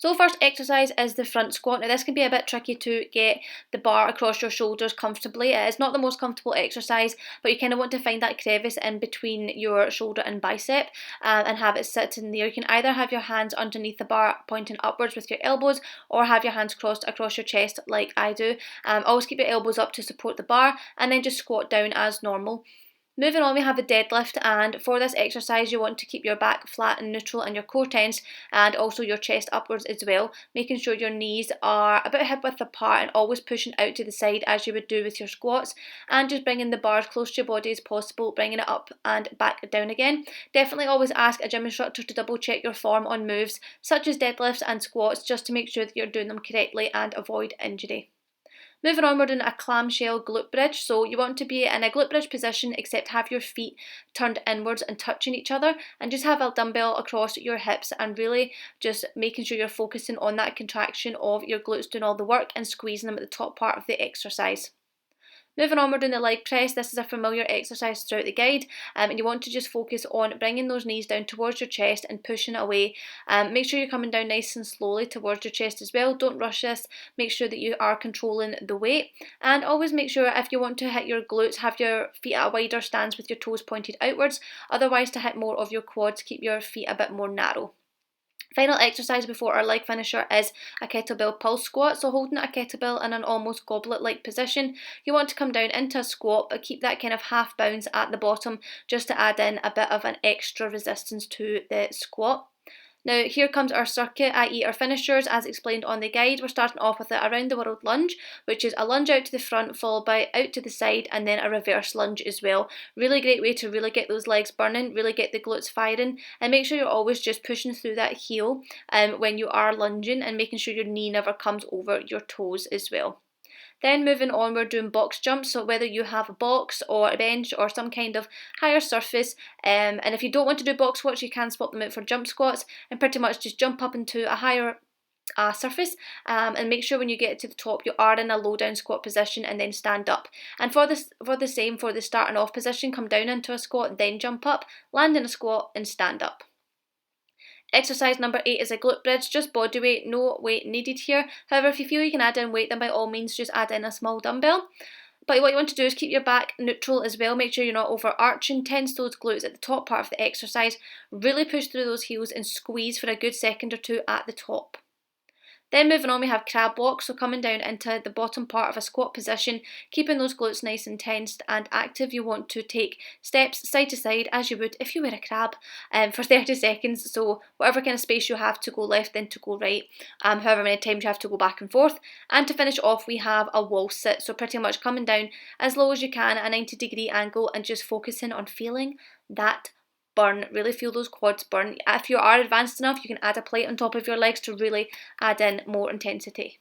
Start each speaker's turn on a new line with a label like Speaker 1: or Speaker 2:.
Speaker 1: So first exercise is the front squat. Now this can be a bit tricky to get the bar across your shoulders comfortably. It is not the most comfortable exercise, but you kind of want to find that crevice in between your shoulder and bicep and have it sit in there. You can either have your hands underneath the bar pointing upwards with your elbows, or have your hands crossed across your chest like I do. Always keep your elbows up to support the bar, and then just squat down as normal. Moving on, we have the deadlift, and for this exercise you want to keep your back flat and neutral and your core tense, and also your chest upwards as well, making sure your knees are about hip width apart and always pushing out to the side as you would do with your squats, and just bringing the bar as close to your body as possible, bringing it up and back down again. Definitely always ask a gym instructor to double check your form on moves such as deadlifts and squats, just to make sure that you're doing them correctly and avoid injury. Moving on, we're doing a clamshell glute bridge. So you want to be in a glute bridge position, except have your feet turned inwards and touching each other, and just have a dumbbell across your hips, and really just making sure you're focusing on that contraction of your glutes doing all the work and squeezing them at the top part of the exercise. Moving on, we're doing the leg press. This is a familiar exercise throughout the guide, and you want to just focus on bringing those knees down towards your chest and pushing it away. Make sure you're coming down nice and slowly towards your chest as well. Don't rush this. Make sure that you are controlling the weight, and always make sure if you want to hit your glutes, have your feet at a wider stance with your toes pointed outwards. Otherwise, to hit more of your quads, keep your feet a bit more narrow. Final exercise before our leg finisher is a kettlebell pulse squat. So holding a kettlebell in an almost goblet-like position, you want to come down into a squat, but keep that kind of half bounce at the bottom, just to add in a bit of an extra resistance to the squat. Now here comes our circuit, i.e. our finishers as explained on the guide. We're starting off with a around the world lunge, which is a lunge out to the front followed by out to the side, and then a reverse lunge as well. Really great way to really get those legs burning, really get the glutes firing, and make sure you're always just pushing through that heel when you are lunging, and making sure your knee never comes over your toes as well. Then moving on, we're doing box jumps. So whether you have a box or a bench or some kind of higher surface, and if you don't want to do box squats, you can swap them out for jump squats, and pretty much just jump up into a higher surface, and make sure when you get to the top you are in a low down squat position, and then stand up. And for the starting off position, come down into a squat, then jump up, land in a squat, and stand up. Exercise number 8 is a glute bridge, just body weight, no weight needed here. However, if you feel you can add in weight, then by all means just add in a small dumbbell. But what you want to do is keep your back neutral as well. Make sure you're not overarching, tense those glutes at the top part of the exercise. Really push through those heels and squeeze for a good second or two at the top. Then moving on, we have crab walk, so coming down into the bottom part of a squat position, keeping those glutes nice and tensed and active. You want to take steps side to side as you would if you were a crab for 30 seconds, so whatever kind of space you have to go left then to go right, however many times you have to go back and forth. And to finish off, we have a wall sit, so pretty much coming down as low as you can at a 90-degree angle, and just focusing on feeling that burn. Really feel those quads burn. If you are advanced enough, you can add a plate on top of your legs to really add in more intensity.